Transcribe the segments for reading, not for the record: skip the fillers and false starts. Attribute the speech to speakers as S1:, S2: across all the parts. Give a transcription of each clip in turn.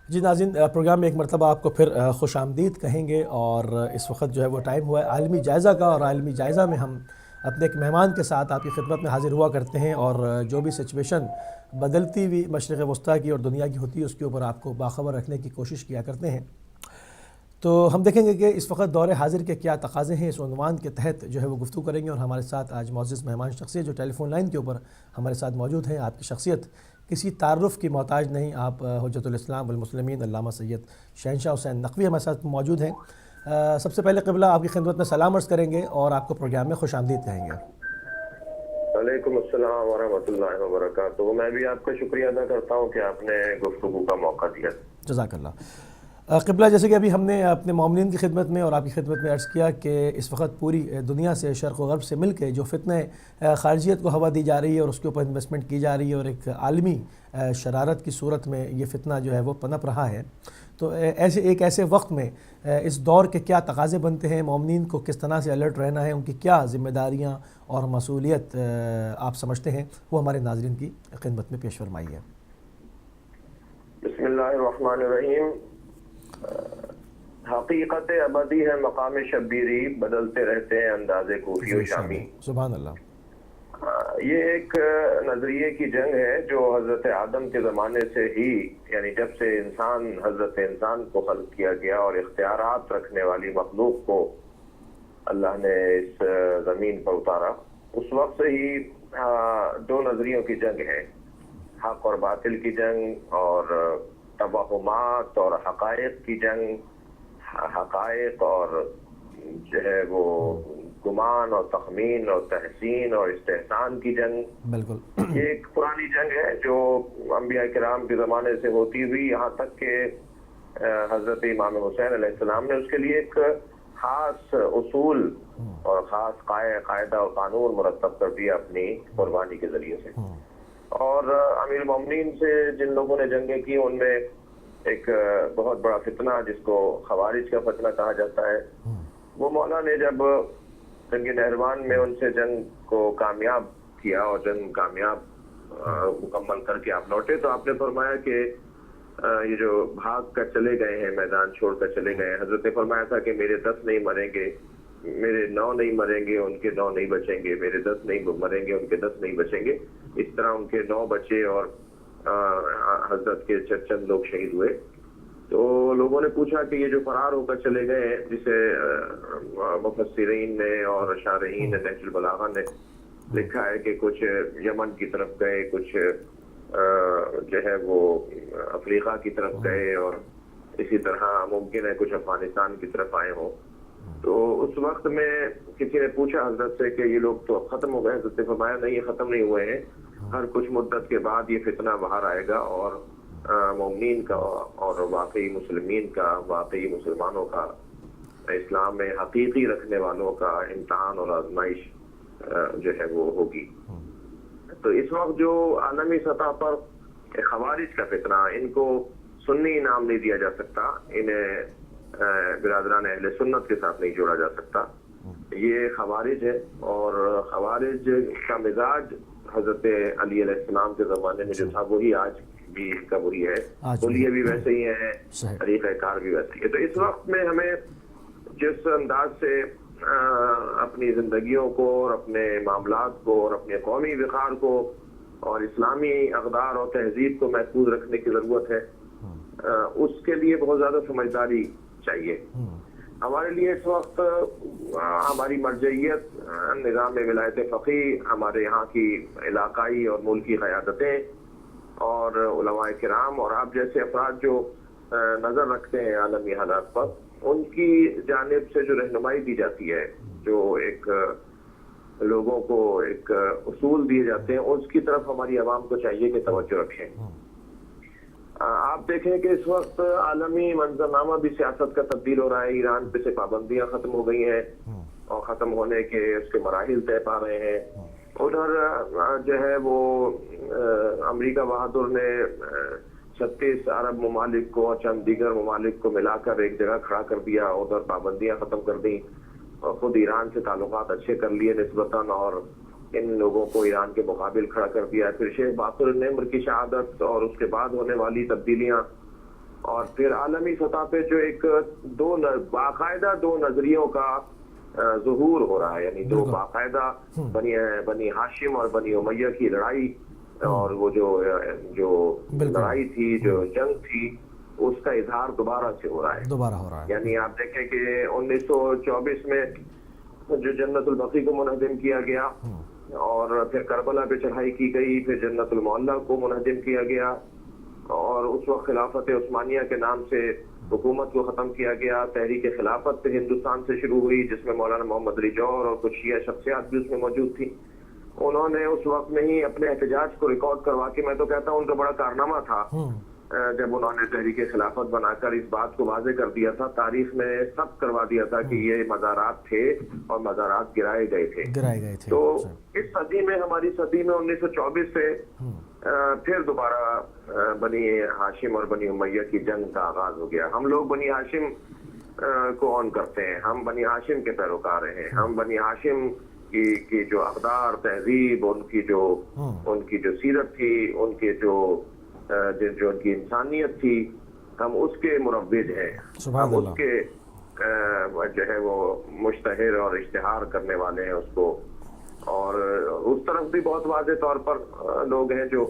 S1: جی ناظرین، پروگرام میں ایک مرتبہ آپ کو پھر خوش آمدید کہیں گے، اور اس وقت جو ہے وہ ٹائم ہوا ہے عالمی جائزہ کا، اور عالمی جائزہ میں ہم اپنے ایک مہمان کے ساتھ آپ کی خدمت میں حاضر ہوا کرتے ہیں، اور جو بھی سچویشن بدلتی ہوئی مشرق وسطیٰ کی اور دنیا کی ہوتی ہے اس کے اوپر آپ کو باخبر رکھنے کی کوشش کیا کرتے ہیں۔ تو ہم دیکھیں گے کہ اس وقت دور حاضر کے کیا تقاضے ہیں، اس عنوان کے تحت جو ہے وہ گفتگو کریں گے، اور ہمارے ساتھ آج معزز مہمان شخصیت جو ٹیلی فون لائن کے اوپر ہمارے ساتھ موجود ہیں۔ آپ کی شخصیت کسی تعارف کی محتاج نہیں، آپ حجت الاسلام والمسلمین علامہ سید شہنشاہ حسین نقوی ہمارے ساتھ موجود ہیں۔ سب سے پہلے قبلہ آپ کی خدمت میں سلام عرض کریں گے اور آپ کو پروگرام میں خوش آمدید کہیں گے۔
S2: وعلیکم السلام ورحمۃ اللہ وبرکاتہ۔ میں بھی آپ کا شکریہ ادا کرتا ہوں کہ آپ نے گفتگو کا موقع دیا۔
S1: جزاک اللہ۔ قبلہ، جیسے کہ ابھی ہم نے اپنے مومنین کی خدمت میں اور آپ کی خدمت میں عرض کیا کہ اس وقت پوری دنیا سے شرق و غرب سے مل کے جو فتنہ خارجیت کو ہوا دی جا رہی ہے اور اس کے اوپر انویسٹمنٹ کی جا رہی ہے، اور ایک عالمی شرارت کی صورت میں یہ فتنہ جو ہے وہ پنپ رہا ہے، تو ایسے وقت میں اس دور کے کیا تقاضے بنتے ہیں، مومنین کو کس طرح سے الرٹ رہنا ہے، ان کی کیا ذمہ داریاں اور مسئولیت آپ سمجھتے ہیں، وہ ہمارے ناظرین کی خدمت میں پیش فرمائیے۔
S2: بسم اللہ الرحمن الرحیم۔ حقیقت ابدی ہے مقام شبیری، بدلتے رہتے ہیں انداز کوفی و شامی۔
S1: سبحان اللہ۔
S2: یہ ایک نظریے کی جنگ ہے جو حضرت آدم کے زمانے سے ہی، یعنی جب سے حضرت انسان کو خلق کیا گیا اور اختیارات رکھنے والی مخلوق کو اللہ نے اس زمین پر اتارا، اس وقت سے ہی دو نظریوں کی جنگ ہے، حق اور باطل کی جنگ، اور توہمات اور حقائق کی جنگ، حقائق اور جو ہے وہ گمان اور تخمین اور تحسین اور استحسان کی جنگ۔
S1: بالکل،
S2: یہ ایک پرانی جنگ ہے جو انبیاء کرام کے زمانے سے ہوتی ہوئی یہاں تک کہ حضرت امام حسین علیہ السلام نے اس کے لیے ایک خاص اصول اور خاص قاعدہ اور قانون مرتب کر دیا اپنی قربانی کے ذریعے سے۔ اور امیر المومنین سے جن لوگوں نے جنگیں کی ان میں ایک بہت بڑا فتنہ جس کو خوارج کا فتنہ کہا جاتا ہے، وہ مولا نے جب جنگ نہروان میں ان سے جنگ کو کامیاب کیا اور جنگ کامیاب مکمل کر کے آپ لوٹے، تو آپ نے فرمایا کہ یہ جو بھاگ کر چلے گئے ہیں، میدان چھوڑ کر چلے گئے ہیں، حضرت نے فرمایا تھا کہ میرے 10 نہیں مریں گے، میرے 9 نہیں مریں گے، ان کے 9 نہیں بچیں گے، میرے 10 نہیں مریں گے، ان کے 10 نہیں بچیں گے۔ اس طرح ان کے 9 بچے اور حضرت کے چند لوگ شہید ہوئے۔ تو لوگوں نے پوچھا کہ یہ جو فرار ہو کر چلے گئے ہیں، جسے مفسرین نے اور شارحین نے نہج البلاغہ نے لکھا ہے کہ کچھ یمن کی طرف گئے، کچھ جو ہے وہ افریقہ کی طرف گئے، اور اسی طرح ممکن ہے کچھ افغانستان کی طرف آئے ہوں۔ تو اس وقت میں کسی نے پوچھا حضرت سے کہ یہ لوگ تو ختم ہو گئے، حضرت نے فرمایا نہیں، یہ ختم نہیں ہوئے ہیں، ہر کچھ مدت کے بعد یہ فتنہ باہر آئے گا، اور مومنین کا اور واقعی مسلمین کا، واقعی مسلمانوں کا، اسلام میں حقیقی رکھنے والوں کا امتحان اور آزمائش جو ہے وہ ہوگی۔ تو اس وقت جو عالمی سطح پر خوارج کا فتنہ، ان کو سنی نام نہیں دیا جا سکتا، انہیں برادران اہل سنت کے ساتھ نہیں جوڑا جا سکتا، یہ خوارج ہے۔ اور خوارج کا مزاج حضرت علی علیہ السلام کے زمانے میں جو تھا وہی آج بھی کا وہی ہے، بولیے بھی ویسے ہی ہیں، طریقہ کار بھی ویسے ہی ہے۔ تو اس وقت میں ہمیں جس انداز سے اپنی زندگیوں کو اور اپنے معاملات کو اور اپنے قومی وقار کو اور اسلامی اقدار اور تہذیب کو محفوظ رکھنے کی ضرورت ہے، اس کے لیے بہت زیادہ سمجھداری چاہیے۔ ہمارے لیے اس وقت ہماری مرجعیت نظام ولایت فقیہ، ہمارے یہاں کی علاقائی اور ملکی قیادتیں اور علماء کرام اور آپ جیسے افراد جو نظر رکھتے ہیں عالمی حالات پر، ان کی جانب سے جو رہنمائی دی جاتی ہے، جو ایک لوگوں کو ایک اصول دیے جاتے ہیں، اس کی طرف ہماری عوام کو چاہیے کہ توجہ رکھیں۔ آپ دیکھیں کہ اس وقت عالمی منظرنامہ بھی سیاست کا تبدیل ہو رہا ہے، ایران پہ سے پابندیاں ختم ہو گئی ہیں اور ختم ہونے کے اس کے مراحل طے پا رہے ہیں۔ ادھر جو ہے وہ امریکہ بہادر نے 36 عرب ممالک کو اور چند دیگر ممالک کو ملا کر ایک جگہ کھڑا کر دیا، ادھر پابندیاں ختم کر دیں اور خود ایران سے تعلقات اچھے کر لیے نسبتاً، اور ان لوگوں کو ایران کے مقابل کھڑا کر دیا۔ پھر شیخ باقر نمر کی شہادت اور اس کے بعد ہونے والی تبدیلیاں اور پھر عالمی سطح پہ جو ایک باقاعدہ دو نظریوں کا ظہور ہو رہا ہے، یعنی دو باقاعدہ بنی ہاشم اور بنی امیہ کی لڑائی، اور وہ جو لڑائی تھی، جو جنگ تھی، اس کا اظہار دوبارہ سے ہو رہا ہے۔ یعنی آپ دیکھیں کہ 1924 میں جو جنت البقیع کو منہدم کیا گیا، اور پھر کربلا پہ چڑھائی کی گئی، پھر جنت المعلیٰ کو منہدم کیا گیا، اور اس وقت خلافت عثمانیہ کے نام سے حکومت کو ختم کیا گیا۔ تحریک خلافت ہندوستان سے شروع ہوئی، جس میں مولانا محمد علی جوہر اور کچھ شیعہ شخصیات بھی اس میں موجود تھیں۔ انہوں نے اس وقت میں ہی اپنے احتجاج کو ریکارڈ کروا کے، میں تو کہتا ہوں ان کا بڑا کارنامہ تھا جب انہوں نے تحریک خلافت بنا کر اس بات کو واضح کر دیا تھا، تاریخ میں ثبت کروا دیا تھا کہ یہ مزارات تھے اور مزارات گرائے گئے تھے۔ تو اس صدی میں، ہماری صدی میں 1924 سے پھر دوبارہ بنی ہاشم اور بنی امیہ کی جنگ کا آغاز ہو گیا۔ ہم لوگ بنی ہاشم کو آن کرتے ہیں، ہم بنی ہاشم کے پیروکار ہیں، ہم بنی ہاشم کی جو اقدار، تہذیب، ان کی جو سیرت تھی، ان کے جو ان کی انسانیت تھی، ہم اس کے مروج ہیں، ہم اس کے جو ہے وہ مشتہر اور اشتہار کرنے والے ہیں اس کو، اور اس طرف بھی بہت واضح طور پر لوگ ہیں جو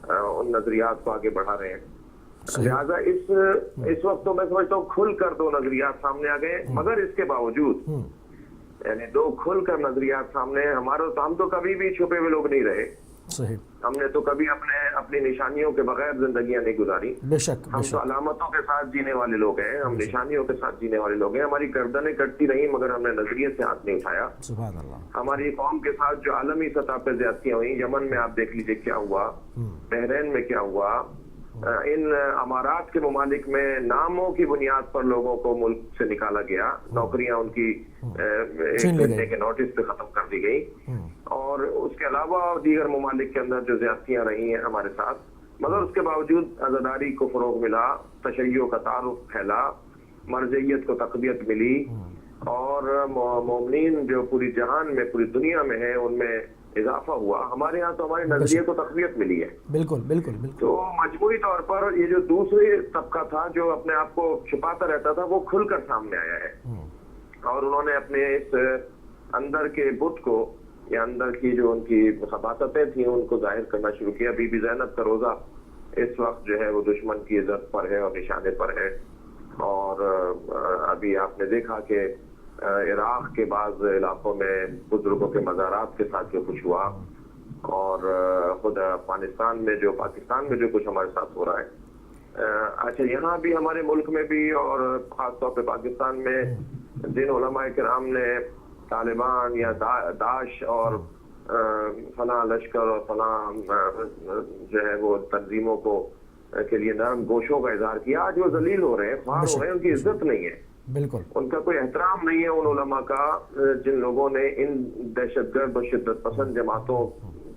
S2: ان نظریات کو آگے بڑھا رہے ہیں۔ لہٰذا اس وقت تو میں سمجھتا ہوں کھل کر دو نظریات سامنے آ گئے، مگر اس کے باوجود یعنی دو کھل کر نظریات سامنے ہیں۔ ہم تو کبھی بھی چھپے ہوئے لوگ نہیں رہے، ہم نے تو کبھی اپنی نشانیوں کے بغیر زندگیاں نہیں گزاری۔ ہم تو علامتوں کے ساتھ جینے والے لوگ ہیں، ہم نشانیوں کے ساتھ جینے والے لوگ ہیں۔ ہماری گردنیں کٹتی رہی مگر ہم نے نظریے سے ہاتھ نہیں اٹھایا۔ ہماری قوم کے ساتھ جو عالمی سطح پہ زیادتیاں ہوئی، یمن میں آپ دیکھ لیجئے کیا ہوا، بحرین میں کیا ہوا، ان امارات کے ممالک میں ناموں کی بنیاد پر لوگوں کو ملک سے نکالا گیا، نوکریاں ان کی ایک مہینے کے نوٹس پہ ختم کر دی گئی، اور اس کے علاوہ دیگر ممالک کے اندر جو زیادتیاں رہی ہیں ہمارے ساتھ، مگر اس کے باوجود عزاداری کو فروغ ملا، تشیع کا تعارف پھیلا، مرجعیت کو تقویت ملی، اور مومنین جو پوری جہان میں، پوری دنیا میں ہیں، ان میں اضافہ ہوا۔ ہمارے ہاں تو ہمارے نظریے کو تقویت ملی ہے۔
S1: بالکل بالکل بالکل۔
S2: تو مجموعی طور پر یہ جو دوسرے طبقہ تھا جو اپنے آپ کو چھپاتا رہتا تھا، وہ کھل کر سامنے آیا ہے، اور انہوں نے اپنے اس اندر کے بت کو، یا اندر کی جو ان کی خباثتیں تھیں، ان کو ظاہر کرنا شروع کیا۔ بی بی زینب کا روزہ اس وقت جو ہے وہ دشمن کی عزت پر ہے اور نشانے پر ہے، اور ابھی آپ نے دیکھا کہ عراق کے بعض علاقوں میں بزرگوں کے مزارات کے ساتھ جو کچھ ہوا، اور خود افغانستان میں پاکستان میں جو کچھ ہمارے ساتھ ہو رہا ہے۔ اچھا، یہاں بھی ہمارے ملک میں بھی، اور خاص طور پہ پاکستان میں، جن علماء کرام نے طالبان یا داعش اور فلاں لشکر اور فلاں جو ہے وہ تنظیموں کے لیے نرم گوشوں کا اظہار کیا، آج وہ ذلیل ہو رہے ہیں، خوار ہو رہے ہیں، ان کی عزت نہیں ہے،
S1: بالکل
S2: ان کا کوئی احترام نہیں ہے ان علماء کا جن لوگوں نے ان دہشت گرد اور شدت پسند جماعتوں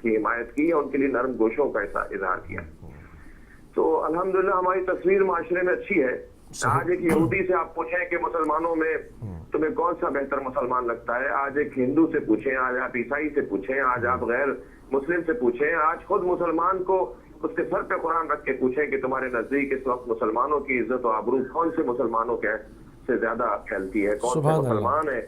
S2: کی حمایت کی، ان کے لیے نرم گوشوں کا اظہار کیا۔ تو الحمدللہ ہماری تصویر معاشرے میں اچھی ہے۔ آج ایک یہودی سے آپ پوچھیں کہ مسلمانوں میں تمہیں کون سا بہتر مسلمان لگتا ہے، آج ایک ہندو سے پوچھیں، آج آپ عیسائی سے پوچھیں، آج آپ غیر مسلم سے پوچھیں، آج خود مسلمان کو اس کے سر پہ قرآن رکھ کے پوچھیں کہ تمہارے نزدیک اس وقت مسلمانوں کی عزت و آبرو کون سے مسلمانوں کے سے زیادہ پھیلتی ہے، کون سا مسلمان ہے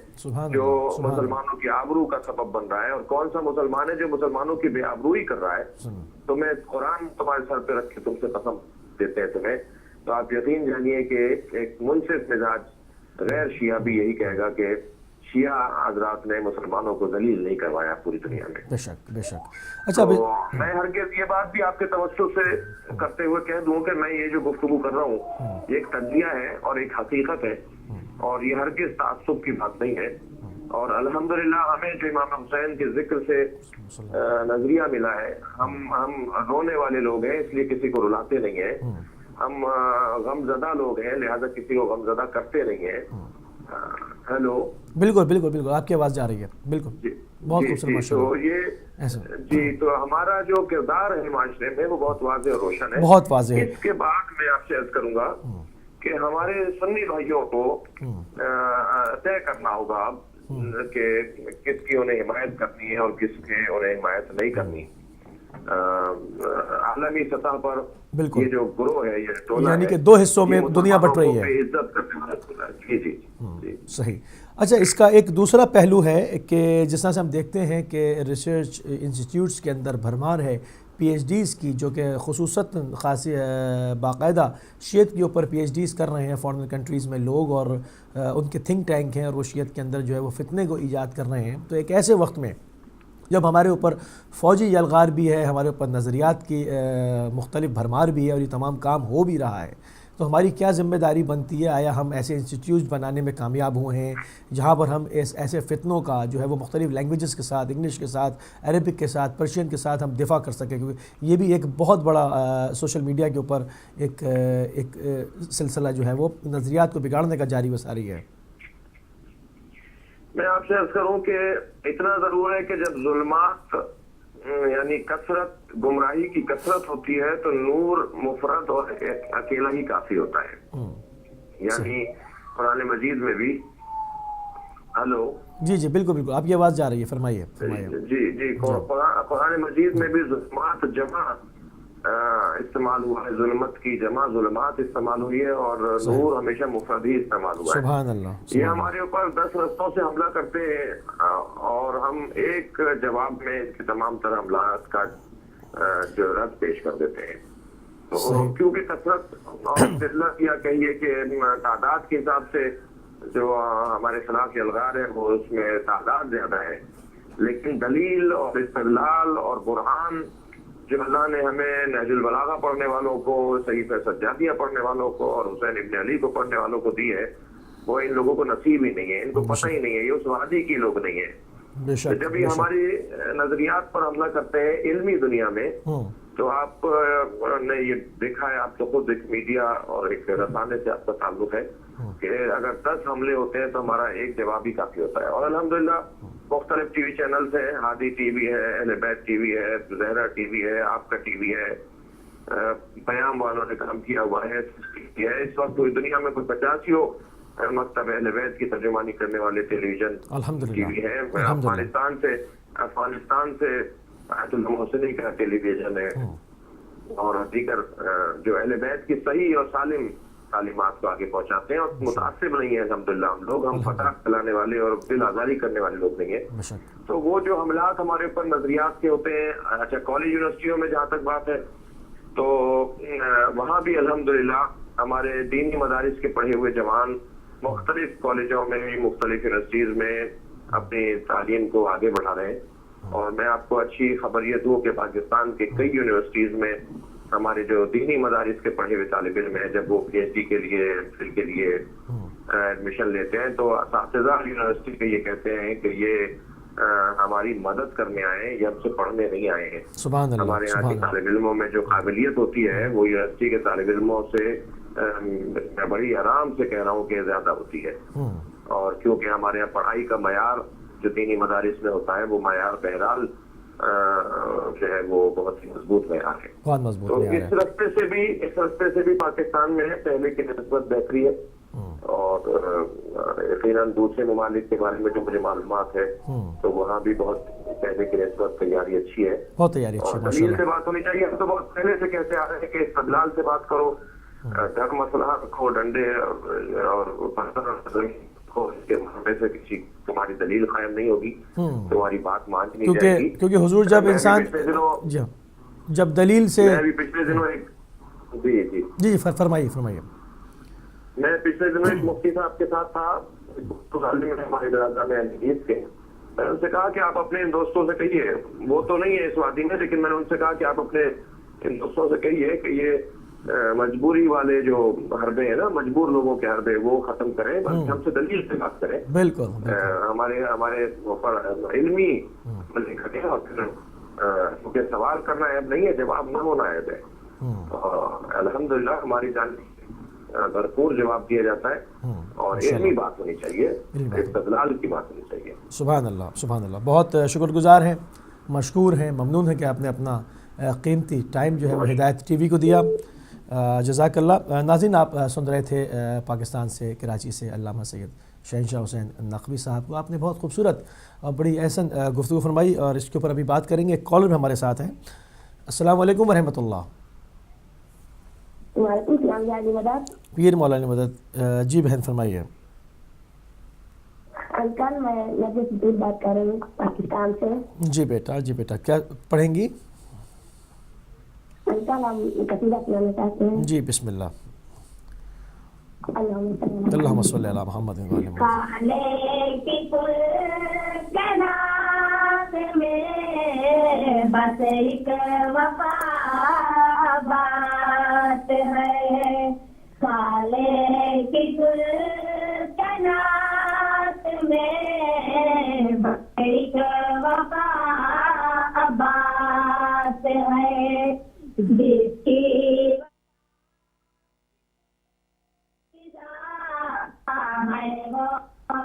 S2: جو مسلمانوں کی آبرو کا سبب بن رہا ہے، اور کون سا مسلمان ہے جو مسلمانوں کی بے آبروئی کر رہا ہے۔ تو میں قرآن تمہارے سر پہ رکھ کے تم سے قسم دیتے ہیں تمہیں، تو آپ یقین جانیے کہ ایک منصف مزاج غیر شیعہ بھی یہی کہے گا کہ شیعہ حضرات نے مسلمانوں کو ذلیل نہیں کروایا پوری دنیا میں۔
S1: بے شک بے شک۔ اچھا،
S2: تو میں ہرگز یہ بات بھی آپ کے توسط سے کرتے ہوئے کہہ دوں کہ میں یہ جو گفتگو کر رہا ہوں یہ ایک تجزیہ ہے اور ایک حقیقت ہے، اور یہ ہرگز تعصب کی بات نہیں ہے، اور الحمدللہ ہمیں جو امام حسین کے ذکر سے نظریہ ملا ہے، ہم رونے والے لوگ ہیں، اس لیے کسی کو رلاتے نہیں ہیں، ہم غم زدہ لوگ ہیں، لہذا کسی کو غم زدہ کرتے نہیں ہیں۔ ہیلو،
S1: بالکل بالکل بالکل، آپ کی آواز جا رہی ہے، بالکل، بہت خوبصورت۔
S2: تو یہ تو ہمارا جو کردار ہے معاشرے میں وہ بہت واضح اور روشن ہے،
S1: بہت واضح ہے۔
S2: اس کے بعد میں آپ سے عرض کروں گا کہ ہمارے سنی بھائیوں کو طے کرنا ہوگا کہ کس کی انہیں حمایت کرنی ہے اور کس کی انہیں حمایت نہیں کرنی۔ عالمی سطح پر
S1: بالکل،
S2: یہ جو گروہ ہے، یہ ٹولہ
S1: یعنی
S2: ہے،
S1: کہ دو حصوں میں
S2: یہ
S1: دنیا بٹ رہی ہے۔
S2: مسلمانوں کو بے عزت کرنے والا ٹولہ ہے۔ جی جی جی۔
S1: صحیح۔ اچھا، اس کا ایک دوسرا پہلو ہے کہ جس طرح سے ہم دیکھتے ہیں کہ ریسرچ انسٹیٹیوٹس کے اندر بھرمار ہے پی ایچ ڈیز کی، جو کہ خصوصاً خاصی باقاعدہ شیعت کے اوپر پی ایچ ڈیز کر رہے ہیں فارن کنٹریز میں لوگ، اور ان کے تھنک ٹینک ہیں، اور وہ شیعت کے اندر جو ہے وہ فتنے کو ایجاد کر رہے ہیں۔ تو ایک ایسے وقت میں جب ہمارے اوپر فوجی یلغار بھی ہے، ہمارے اوپر نظریات کی مختلف بھرمار بھی ہے، اور یہ تمام کام ہو بھی رہا ہے، تو ہماری کیا ذمہ داری بنتی ہے؟ آیا ہم ایسے انسٹیٹیوٹ بنانے میں کامیاب ہوئے ہیں جہاں پر ہم ایسے فتنوں کا جو ہے وہ مختلف لینگویجز کے ساتھ، انگلش کے ساتھ، عربک کے ساتھ، پرشین کے ساتھ ہم دفاع کر سکیں؟ کیونکہ یہ بھی ایک بہت بڑا سوشل میڈیا کے اوپر ایک سلسلہ جو ہے وہ نظریات کو بگاڑنے کا جاری و ساری ہے۔
S2: میں آپ سے عرض کروں کہ اتنا ضرور ہے کہ جب ظلمات یعنی کثرت، گمراہی کی کثرت ہوتی ہے تو نور مفرد اور اکیلا ہی کافی ہوتا ہے۔ یعنی قرآن مجید میں بھی، ہلو
S1: جی جی بالکل بالکل، آپ کی آواز جا رہی ہے، فرمائیے فرمائیے۔
S2: جی جی، قرآن مجید میں بھی ظلمات جمع استعمال ہوا ہے، ظلمت کی جمع ظلمات استعمال ہوئی ہے، اور نور ہمیشہ مفرد ہی استعمال ہوا ہے۔
S1: سبحان اللہ۔
S2: یہ ہمارے اوپر 10 رستوں سے حملہ کرتے ہیں، اور ہم ایک جواب میں اس کے تمام تر حملات کا جو رد پیش کر دیتے ہیں۔ تو کیونکہ کثرت اور قلت، یا کہیے کہ تعداد کے حساب سے جو ہمارے خلاف یلغار ہے وہ اس میں تعداد زیادہ ہے، لیکن دلیل اور استدلال اور برہان جو اللہ نے ہمیں نہج البلاغہ پڑھنے والوں کو، صحیفہ سجادیہ پڑھنے والوں کو، اور حسین ابن علی کو پڑھنے والوں کو دی ہے، وہ ان لوگوں کو نصیب ہی نہیں ہے، ان کو پتہ ہی نہیں ہے، یہ اس وادی کی لوگ نہیں ہیں۔ جب یہ ہماری نظریات پر حملہ کرتے ہیں علمی دنیا میں، تو آپ نے یہ دیکھا ہے، آپ تو خود ایک میڈیا اور ایک رسانے سے آپ کا تعلق ہے، کہ اگر 10 حملے ہوتے ہیں تو ہمارا ایک جواب ہی کافی ہوتا ہے۔ اور الحمدللہ مختلف ٹی وی چینلز ہیں، ہادی ٹی وی ہے، اہل بیت ٹی وی ہے، زہرا ٹی وی ہے، آپ کا ٹی وی ہے، پیام والوں نے کام کیا ہوا ہے۔ اس وقت پوری دنیا میں کوئی 50 ہو مکتب اہل بیت کی ترجمانی کرنے والے ٹیلی ویژن ٹی وی ہیں۔ افغانستان سے آیت اللہ محسنی کا ٹیلی ویژن ہے، اور دیگر جو اہل بیت کی صحیح اور سالم تعلیمات کو آگے پہنچاتے ہیں، اور متعصب نہیں ہے الحمدللہ ہم لوگ، ہم فتح پھیلانے والے اور دل آزاری کرنے والے لوگ نہیں ہیں۔ تو وہ جو حملات ہمارے اوپر نظریات کے ہوتے ہیں، اچھا کالج یونیورسٹیوں میں جہاں تک بات ہے، تو وہاں بھی الحمدللہ ہمارے دینی مدارس کے پڑھے ہوئے جوان مختلف کالجوں میں، مختلف یونیورسٹیز میں اپنی تعلیم کو آگے بڑھا رہے ہیں۔ اور میں آپ کو اچھی خبر یہ دوں کہ پاکستان کے کئی یونیورسٹیز میں ہمارے جو دینی مدارس کے پڑھے ہوئے طالب علم ہیں، جب وہ پی ایچ ڈی کے لیے پھر کے لیے ایڈمیشن لیتے ہیں، تو اساتذہ یونیورسٹی کے یہ کہتے ہیں کہ یہ ہماری مدد کرنے آئے ہیں، یہ ہم سے پڑھنے نہیں آئے ہیں۔ ہمارے یہاں کے طالب علموں میں جو قابلیت ہوتی ہے وہ یونیورسٹی کے طالب علموں سے میں بڑی آرام سے کہہ رہا ہوں کہ زیادہ ہوتی ہے، اور کیونکہ ہمارے یہاں پڑھائی کا معیار جو دینی مدارس میں ہوتا ہے وہ معیار بہرحال جو ہے وہ بہت ہی مضبوط معیار ہے۔ تو اس رستے سے بھی پاکستان میں پہلے کی نسبت بہتری ہے، اور یقیناً دوسرے ممالک کے بارے میں جو مجھے معلومات ہے تو وہاں بھی بہت پہلے کی نسبت تیاری اچھی ہے،
S1: بہت تیاری اچھی ہے،
S2: دلیل سے بات ہونی چاہیے۔ ہم تو بہت پہلے سے کہتے آ رہے ہیں کہ استدلال سے بات کرو، ڈر مسئلہ رکھو، ڈنڈے اور کے معاملے سے کسی تمہاری دلیل قائم نہیں ہوگی، تمہاری بات مان نہیں جائے گی،
S1: کیونکہ حضور جب انسان جب دلیل سے
S2: پچھلے دنوں ایک
S1: جی فرمائیے فرمائیے،
S2: میں پچھلے دنوں ایک مفتی صاحب کے ساتھ تھا، ہمارے برادر میں حدیث کے، میں نے ان سے کہا کہ آپ اپنے ان دوستوں سے کہیے، وہ تو نہیں ہے اس وادی میں، لیکن میں نے ان سے کہا کہ آپ اپنے ان دوستوں سے کہیے کہ یہ مجبوری والے جو حربے ہیں نا، مجبور لوگوں کے حربے، وہ ختم کریں، بلکہ ہم سے دلیل سے بات کریں،
S1: بالکل
S2: ہمارے علمی گھٹے، اور پھر سوال کرنا عیب نہیں ہے، جواب نہ ہونا عیب ہے۔ الحمدللہ ہماری جانب بھرپور جواب دیا جاتا ہے، اور علمی بات ہونی چاہیے، استدلال کی بات ہونی چاہیے۔
S1: سبحان اللہ سبحان اللہ، بہت شکر گزار ہیں، مشکور ہیں، ممنون ہے کہ آپ نے اپنا قیمتی ٹائم جو ہے وہ ہدایت ٹی وی کو دیا، جزاک اللہ۔ ناظرین، آپ سن رہے تھے پاکستان سے، کراچی سے علامہ سید شہنشاہ حسین نقوی صاحب کو، آپ نے بہت خوبصورت اور بڑی احسن گفتگو فرمائی، اور اس کے اوپر ابھی بات کریں گے۔ ایک کالر بھی ہمارے ساتھ ہیں، السلام علیکم ورحمۃ اللہ.
S3: وعلیکم السلام جی علی مدد.
S1: پیر مولانا مدد. جی بہن فرمائیے.
S3: انکل میں نبی صدیق بات کر رہی ہوں پاکستان سے.
S1: جی بیٹا کیا پڑھیں گی؟
S3: انکل ہم قصیدہ سنانا چاہتے ہیں.
S1: جی بسم اللہ.
S3: اللہم
S1: صلی علی محمد و علی محمد.
S3: کالے کی کل کائنات میں بس ایک وفا بات ہے. کالے کی کل کائنات میں بس ایک وفا بات ہے. جس کی ہے وہ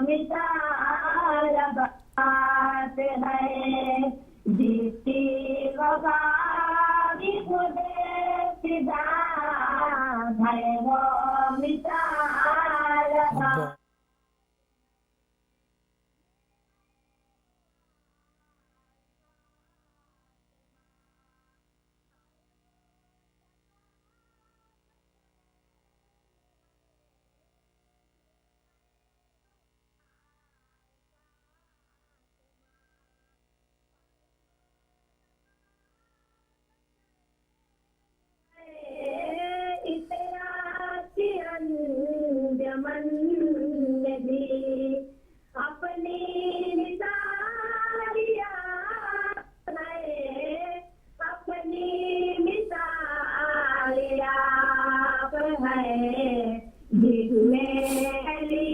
S3: مثال بات ہے. جس کی وفا بھی خود فضا ہے وہ مثال بات. من نے بھی اپنی مثال یاد ہے. اپنی مثال یاد ہے. جس میں علی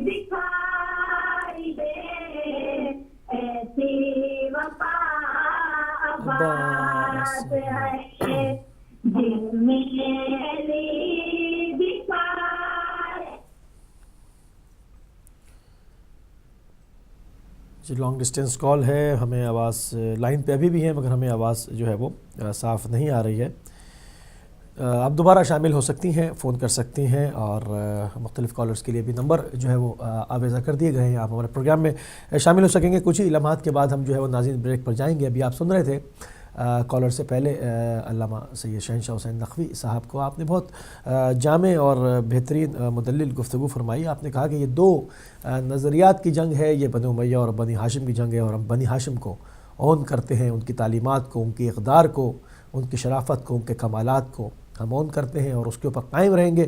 S3: دکھائی دے ایسی وفا بات ہے. جس میں علی
S1: جی لانگ ڈسٹینس کال ہے. ہمیں آواز لائن پہ ابھی بھی ہے مگر ہمیں آواز جو ہے وہ صاف نہیں آ رہی ہے. آپ دوبارہ شامل ہو سکتی ہیں, فون کر سکتی ہیں, اور مختلف کالرز کے لیے بھی نمبر جو ہے وہ آویزہ کر دیے گئے ہیں. آپ ہمارے پروگرام میں شامل ہو سکیں گے. کچھ ہی لمحات کے بعد ہم جو ہے وہ ناظرین بریک پر جائیں گے. ابھی آپ سن رہے تھے کالر سے پہلے علامہ سید شہنشاہ حسین نقوی صاحب کو. آپ نے بہت جامع اور بہترین مدلل گفتگو فرمائی. آپ نے کہا کہ یہ دو نظریات کی جنگ ہے, یہ بنی امیہ اور بنی ہاشم کی جنگ ہے, اور ہم بنی ہاشم کو اون کرتے ہیں, ان کی تعلیمات کو, ان کی اقدار کو, ان کی شرافت کو, ان کے کمالات کو ہم اون کرتے ہیں اور اس کے اوپر قائم رہیں گے.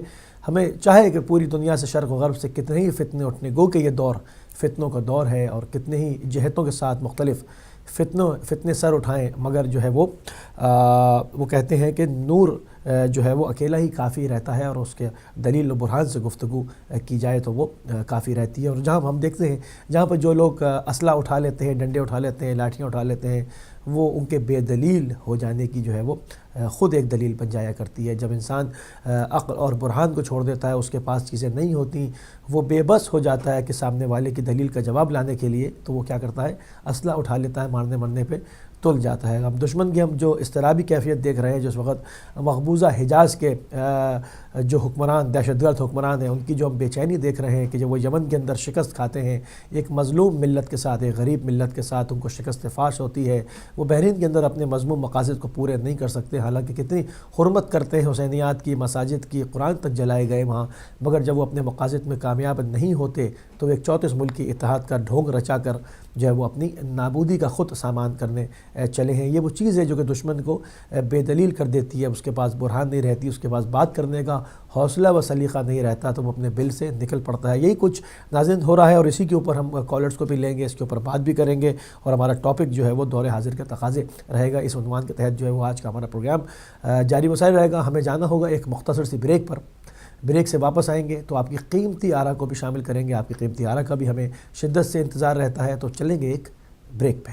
S1: ہمیں چاہے کہ پوری دنیا سے شرق و غرب سے کتنے ہی فتنے اٹھنے, گو کہ یہ دور فتنوں کا دور ہے اور کتنے ہی جہتوں کے ساتھ مختلف فتنے سر اٹھائیں, مگر جو ہے وہ کہتے ہیں کہ نور جو ہے وہ اکیلا ہی کافی رہتا ہے, اور اس کے دلیل و برہان سے گفتگو کی جائے تو وہ کافی رہتی ہے. اور جہاں ہم دیکھتے ہیں جہاں پر جو لوگ اسلحہ اٹھا لیتے ہیں, ڈنڈے اٹھا لیتے ہیں, لاٹھیاں اٹھا لیتے ہیں, وہ ان کے بے دلیل ہو جانے کی جو ہے وہ خود ایک دلیل بن جایا کرتی ہے. جب انسان عقل اور برہان کو چھوڑ دیتا ہے, اس کے پاس چیزیں نہیں ہوتی, وہ بے بس ہو جاتا ہے کہ سامنے والے کی دلیل کا جواب لانے کے لیے, تو وہ کیا کرتا ہے, اسلحہ اٹھا لیتا ہے, مارنے مرنے پہ تل جاتا ہے. ہم دشمن کی ہم جو اضطرابی کیفیت دیکھ رہے ہیں, جس وقت مقبوضہ حجاز کے جو حکمران, دہشت گرد حکمران ہیں, ان کی جو ہم بے چینی دیکھ رہے ہیں کہ جب وہ یمن کے اندر شکست کھاتے ہیں, ایک مظلوم ملت کے ساتھ, ایک غریب ملت کے ساتھ ان کو شکست فاش ہوتی ہے. وہ بحرین کے اندر اپنے مذموم مقاصد کو پورے نہیں کر سکتے, حالانکہ کتنی حرمت کرتے ہیں حسینیات کی, مساجد کی, قرآن تک جلائے گئے وہاں, مگر جب وہ اپنے مقاصد میں کامیاب نہیں ہوتے تو ایک 34 ملکی اتحاد کا ڈھونگ رچا کر جو ہے وہ اپنی نابودی کا خود سامان کرنے چلے ہیں. یہ وہ چیز ہے جو کہ دشمن کو بے دلیل کر دیتی ہے. اس کے پاس برہان نہیں رہتی, اس کے پاس بات کرنے کا حوصلہ و سلیقہ نہیں رہتا, تو وہ اپنے بل سے نکل پڑتا ہے. یہی کچھ ناظرین ہو رہا ہے, اور اسی کے اوپر ہم کالرز کو بھی لیں گے, اس کے اوپر بات بھی کریں گے, اور ہمارا ٹاپک جو ہے وہ دور حاضر کے تقاضے رہے گا. اس عنوان کے تحت جو ہے وہ آج کا ہمارا پروگرام جاری و ساری رہے گا. ہمیں جانا ہوگا ایک مختصر سی بریک پر. بریک سے واپس آئیں گے تو آپ کی قیمتی آراء کو بھی شامل کریں گے. آپ کی قیمتی آراء کا بھی ہمیں شدت سے انتظار رہتا ہے, تو چلیں گے ایک بریک پہ.